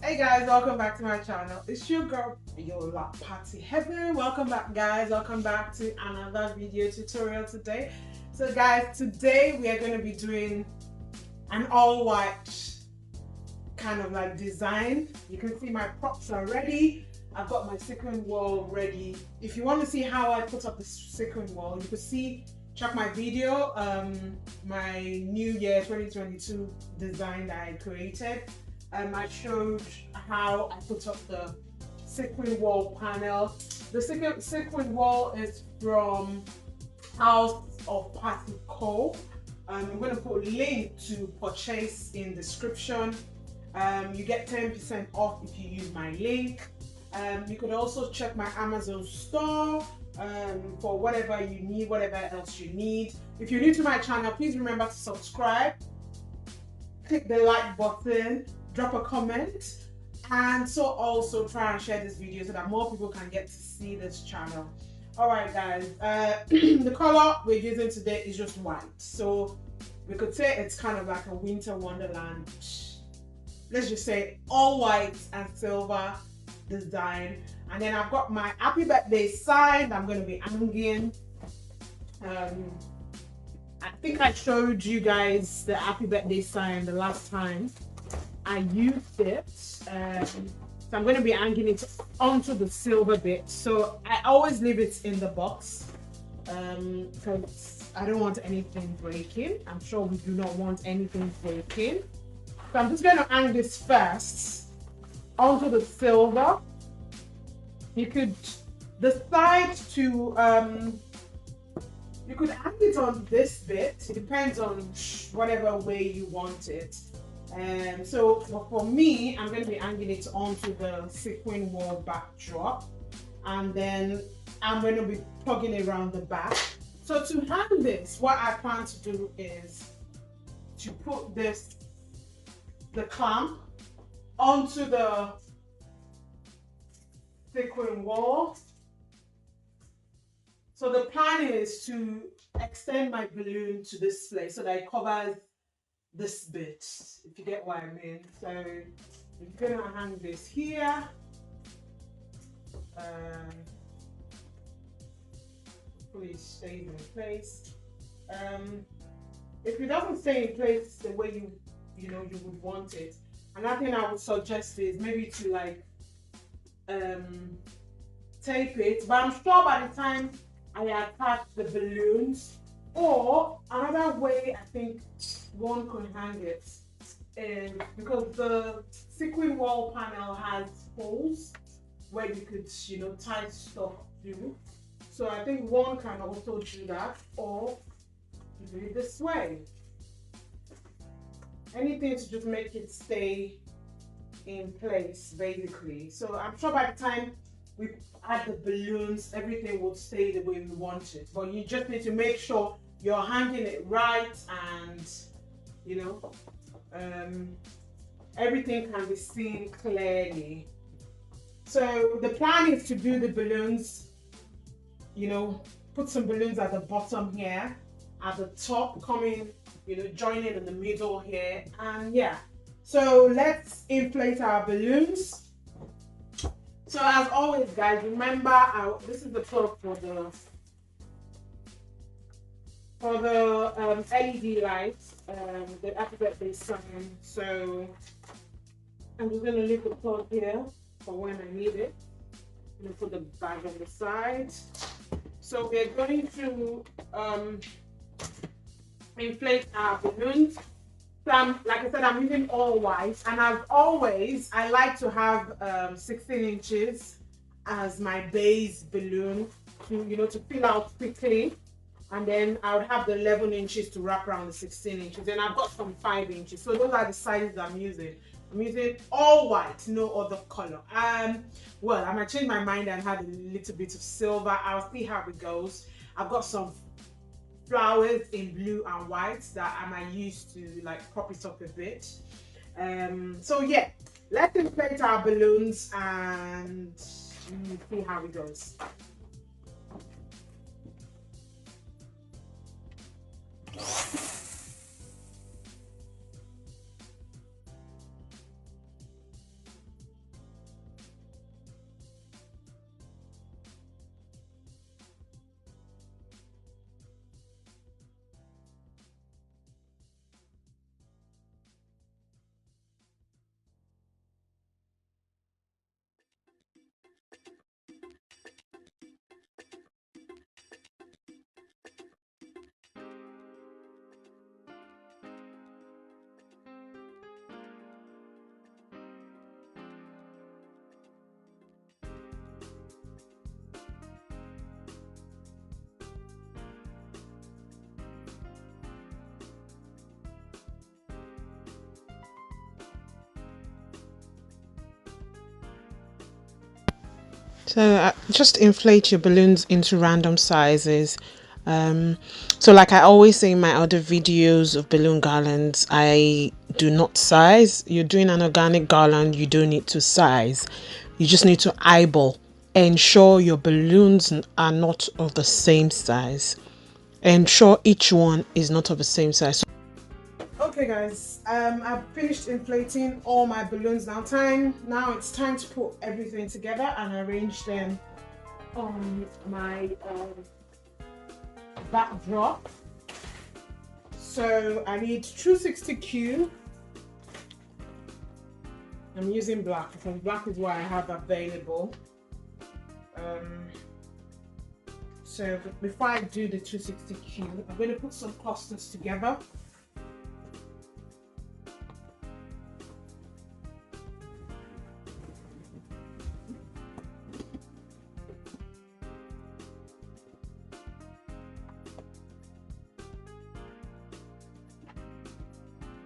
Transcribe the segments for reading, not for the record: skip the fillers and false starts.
Hey guys, welcome back to my channel. It's your girl Yola Party Heaven. Welcome back guys, welcome back to another video tutorial today. So guys, today we are going to be doing an all white kind of like design. You can see my props are ready. I've got my sequin wall ready. If you want to see how I put up the sequin wall, you can see, check my video, my New Year 2022 design that I created. I showed how I put up the sequin wall panel. The sequin wall is from House of Party Co. I'm going to put a link to purchase in description. You get 10% off if you use my link. You could also check my Amazon store for whatever you need, whatever else you need. If you're new to my channel, please remember to subscribe, click the like button, drop a comment, and so also try and share this video so that more people can get to see this channel. Alright guys, the color we're using today is just white, so we could say it's kind of like a winter wonderland. Let's just say all white and silver design. And then I've got my happy birthday sign I'm going to be hanging. I think I showed you guys the happy birthday sign the last time I used it. So I'm going to be hanging it onto the silver bit. So I always leave it in the box because I don't want anything breaking. I'm sure we do not want anything breaking. So I'm just going to hang this first onto the silver. You could decide to you could hang it on this bit. It depends on whatever way you want it. So for me, I'm going to be hanging it onto the sequin wall backdrop, and then I'm going to be plugging it around the back. So to hang this, what I plan to do is to put the clamp onto the sequin wall. So the plan is to extend my balloon to this place so that it covers this bit, if you get what I mean. So I'm gonna hang this here. Hopefully it stays in place. If it doesn't stay in place the way you would want it, another thing I would suggest is maybe to like tape it, but I'm sure by the time I attach the balloons, or another way I think one could hang it is because the sequin wall panel has holes where you could tie stuff to. So I think one can also do that, or do it this way. Anything to just make it stay in place basically. So I'm sure by the time we add the balloons, everything will stay the way we want it, but you just need to make sure you're hanging it right, and everything can be seen clearly. So the plan is to do the balloons, put some balloons at the bottom here, at the top coming, joining in the middle here, and yeah. So let's inflate our balloons. So as always guys, remember this is the plug for the LED lights, the happy birthday sign. So I'm just going to leave the plug here for when I need it. I'm going to put the bag on the side. So we're going to inflate our balloons. So like I said, I'm using all white, and as always, I like to have 16 inches as my base balloon to fill out quickly, and then I would have the 11 inches to wrap around the 16 inches, and I've got some 5 inches. So those are the sizes I'm using. I'm using all white, no other color. Well, I might change my mind and add a little bit of silver. I'll see how it goes. I've got some flowers in blue and white that I might use to like prop it up a bit. So yeah, let's inflate our balloons and see how it goes. So just inflate your balloons into random sizes. Um, so like I always say in my other videos of balloon garlands, I do not size. You're doing an organic garland, you don't need to size. You just need to eyeball. Ensure your balloons are not of the same size. Ensure each one is not of the same size. Okay guys, I've finished inflating all my balloons. Now it's time to put everything together and arrange them on my backdrop. So I need 260Q. I'm using black because black is what I have available. So before I do the 260Q, I'm going to put some clusters together.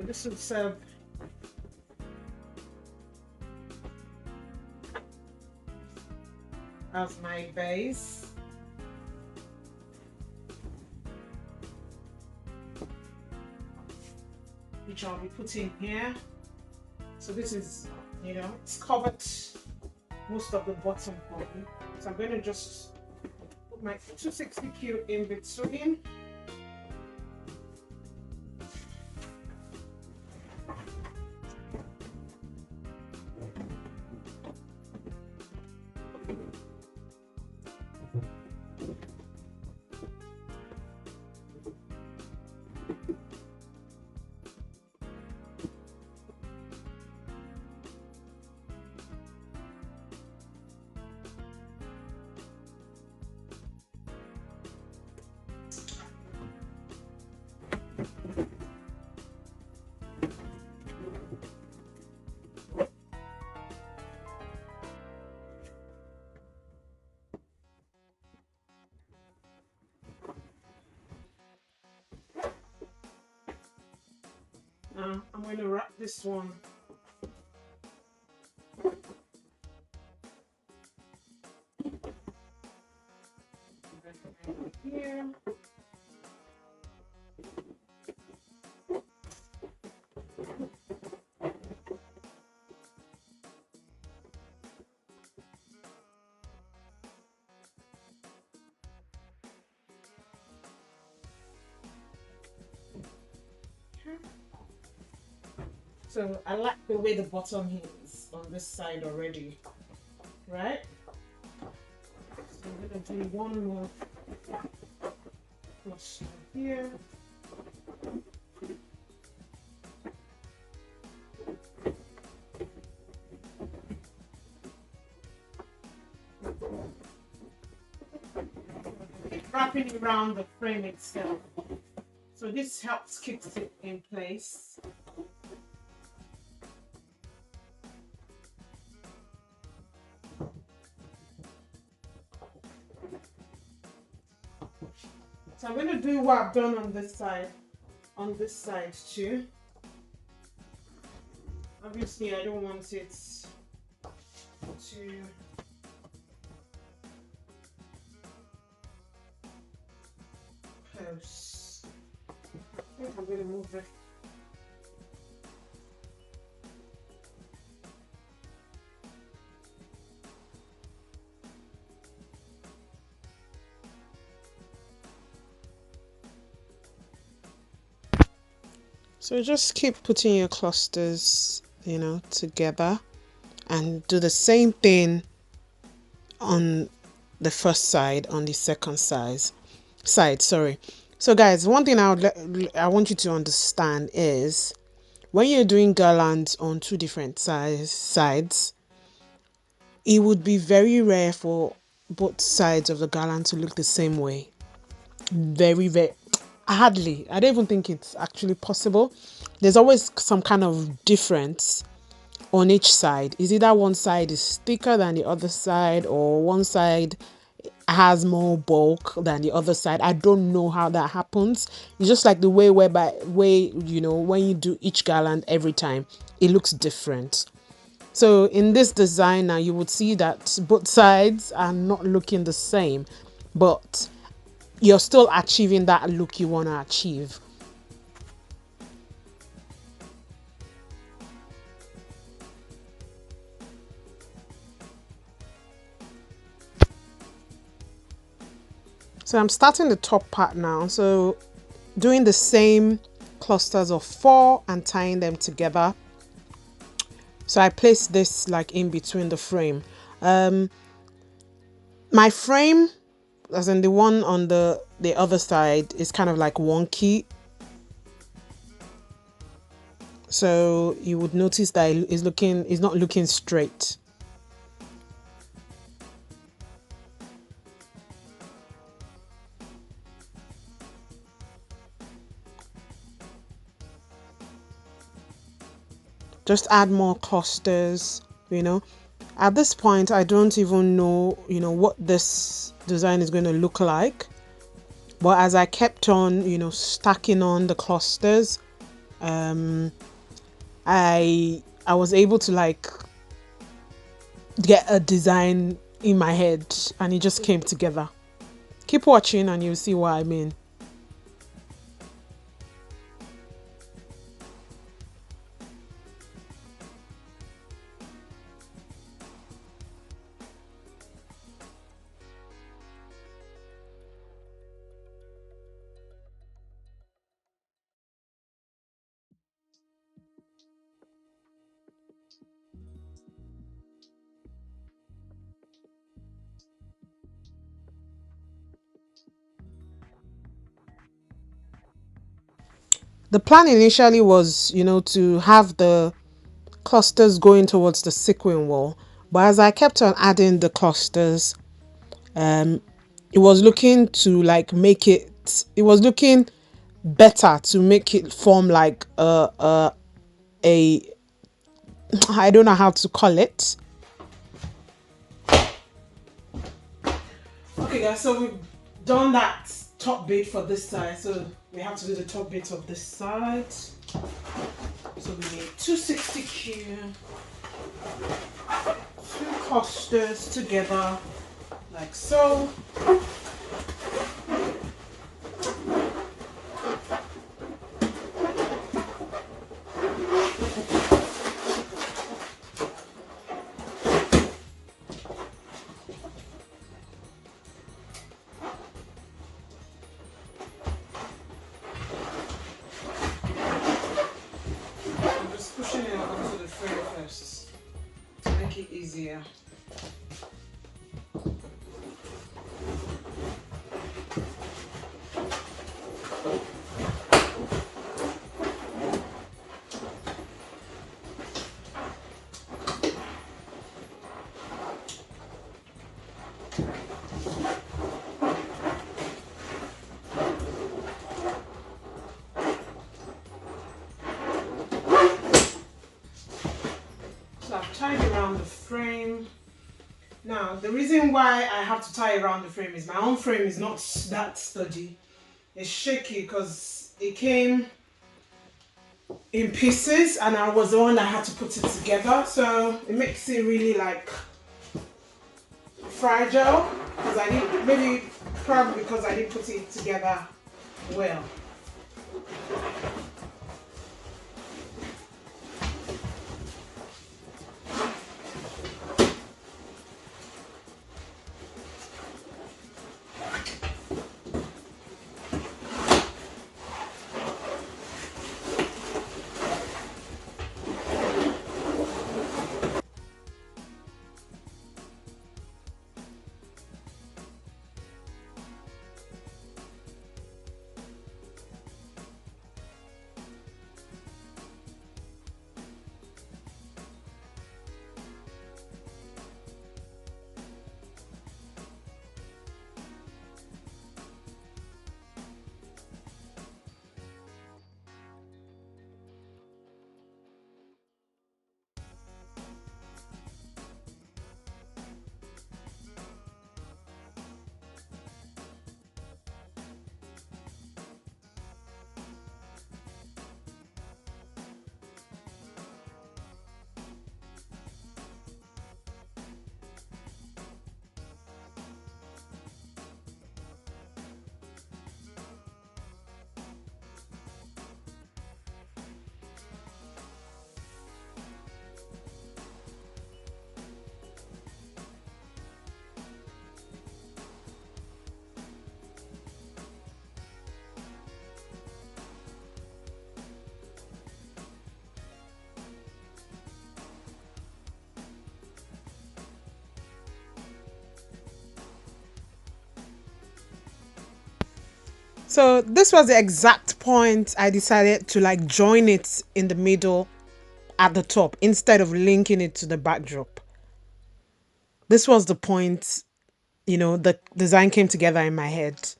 This will serve as my base. Which I'll be putting here. So this is, you know, it's covered most of the bottom for me. So I'm going to just put my 260Q in between. Now I'm going to wrap this one here. So I like the way the bottom is on this side already, right? So I'm going to do one more cluster here. Wrapping around the frame itself. So this helps keep it in place. So I'm going to do what I've done on this side too. Obviously I don't want it to close. I think I'm going to move it. So just keep putting your clusters, you know, together and do the same thing on the first side, on the second side, sorry. So guys, one thing I want you to understand is when you're doing garlands on two different sides, it would be very rare for both sides of the garland to look the same way. Very hardly. I don't even think it's actually possible. There's always some kind of difference on each side. Is either one side is thicker than the other side, or one side has more bulk than the other side. I don't know how that happens. It's just like the way you know, when you do each garland every time, it looks different. So in this design now, you would see that both sides are not looking the same, but you're still achieving that look you want to achieve. So I'm starting the top part now. So doing the same clusters of 4 and tying them together. So I place this like in between the frame. My frame, as in the one on the other side, is kind of like wonky. So you would notice that it's not looking straight. Just add more clusters, you know. At this point, I don't even know, you know, what this design is going to look like. But as I kept on, you know, stacking on the clusters, I was able to like get a design in my head, and it just came together. Keep watching and you'll see what I mean. The plan initially was, you know, to have the clusters going towards the sequin wall, but as I kept on adding the clusters, it was looking to like make it was looking better to make it form like a I don't know how to call it. Okay guys, so we've done that top bit for this side, so we have to do the top bit of this side. So we need 260Q, 2 clusters together like so. Pushing it onto the frame first to make it easier. So I've tied around the frame. Now the reason why I have to tie around the frame is my own frame is not that sturdy. It's shaky because it came in pieces and I was the one that had to put it together, so it makes it really like fragile because I didn't, maybe probably because I didn't put it together well. So this was the exact point I decided to like join it in the middle at the top instead of linking it to the backdrop. This was the point, you know, the design came together in my head.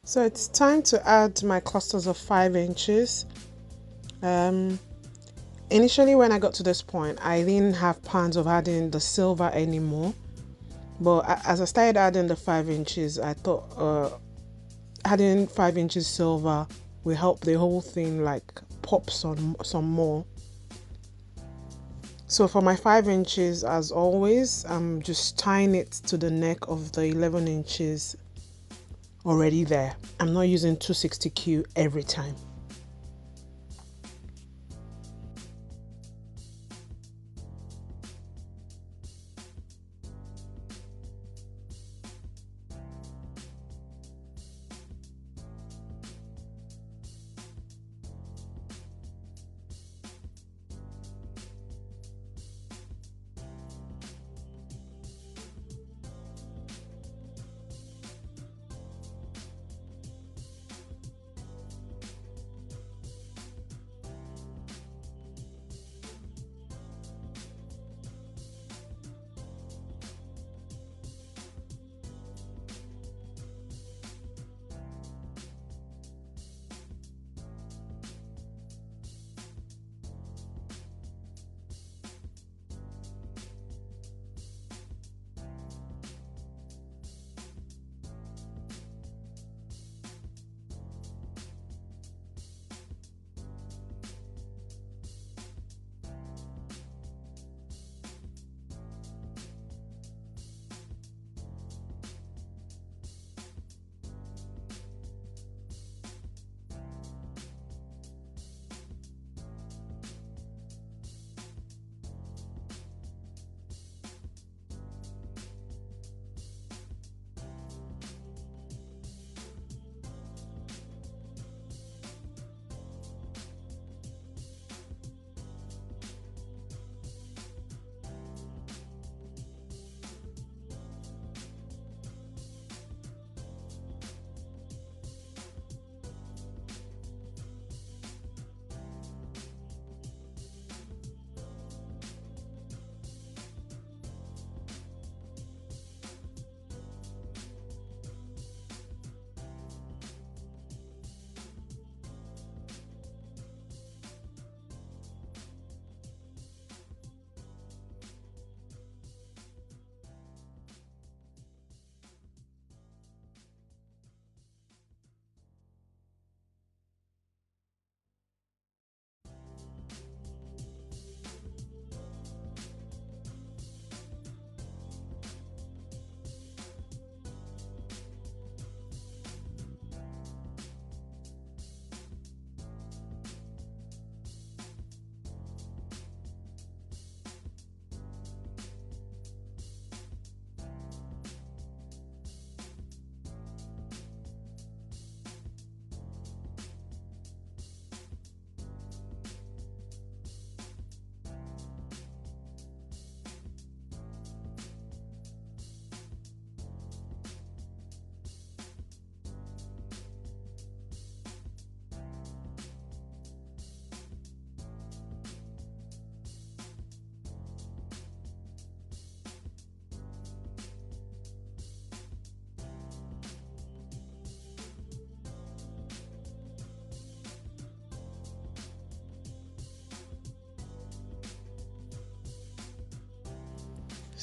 So it's time to add my clusters of 5 inches. Um, Initially when I got to this point, I didn't have plans of adding the silver anymore. But as I started adding the 5 inches, I thought adding 5 inches silver will help the whole thing like pop some more. So for my 5 inches, as always, I'm just tying it to the neck of the 11 inches already there. I'm not using 260Q every time.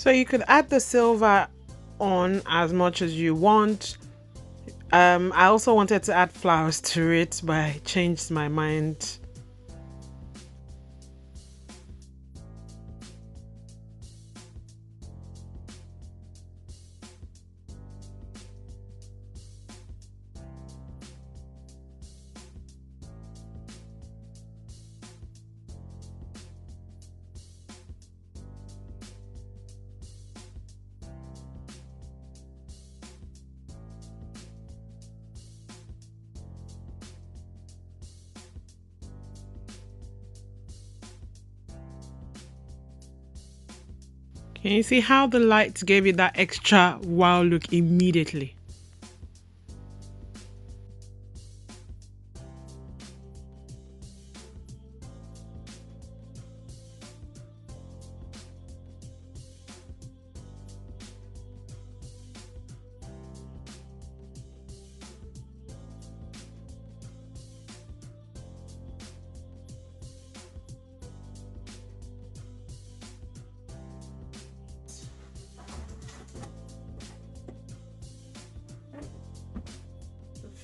So you could add the silver on as much as you want. I also wanted to add flowers to it, but I changed my mind. Can you see how the lights gave it that extra wow look immediately?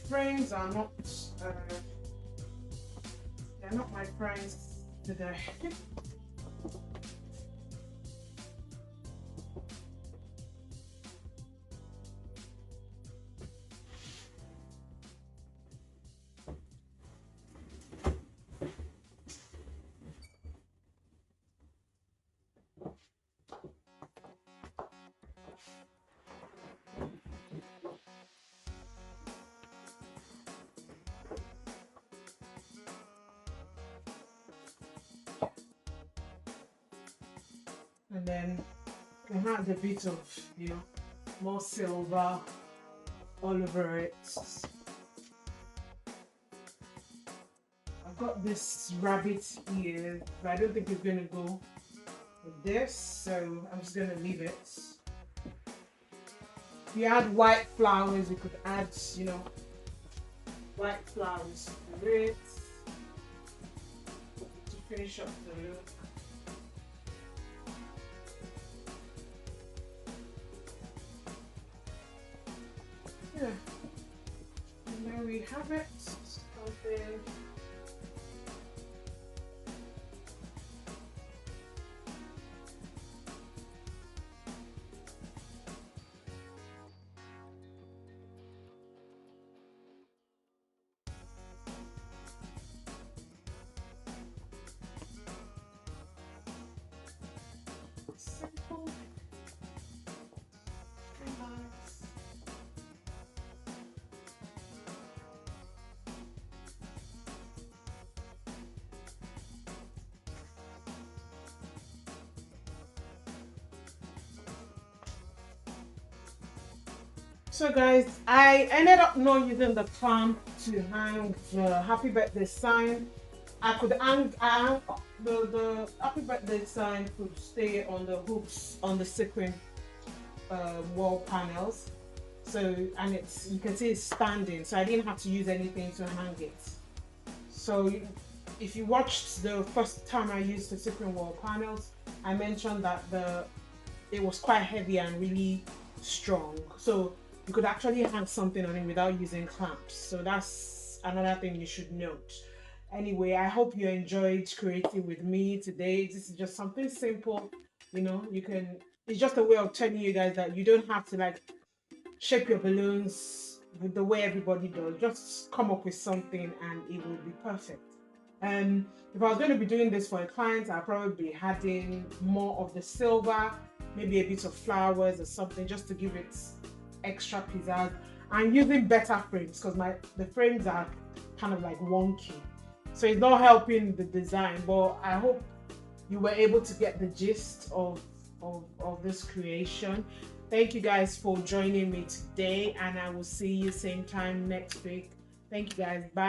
Frames are not they're not my friends today. And then we had a bit of, more silver all over it. I've got this rabbit ear, but I don't think it's gonna go with this, so I'm just gonna leave it. If you add white flowers, you could add, white flowers to it to finish up the look. Yeah. And there we have it. Something. Simple. And nice. So guys, I ended up not using the clamp to hang the happy birthday sign. I could hang, the happy birthday sign could stay on the hooks on the sequin wall panels. So, and you can see it's standing, so I didn't have to use anything to hang it. So if you watched the first time I used the sequin wall panels, I mentioned that it was quite heavy and really strong. So you could actually hang something on it without using clamps. So that's another thing you should note. Anyway, I hope you enjoyed creating with me today. This is just something simple. It's just a way of telling you guys that you don't have to like shape your balloons with the way everybody does. Just come up with something and it will be perfect. If I was going to be doing this for a client, I'll probably be adding more of the silver, maybe a bit of flowers or something, just to give it extra pizzazz. I'm using better frames because the frames are kind of like wonky, so it's not helping the design. But I hope you were able to get the gist of this creation. Thank you guys for joining me today, and I will see you same time next week. Thank you guys. Bye.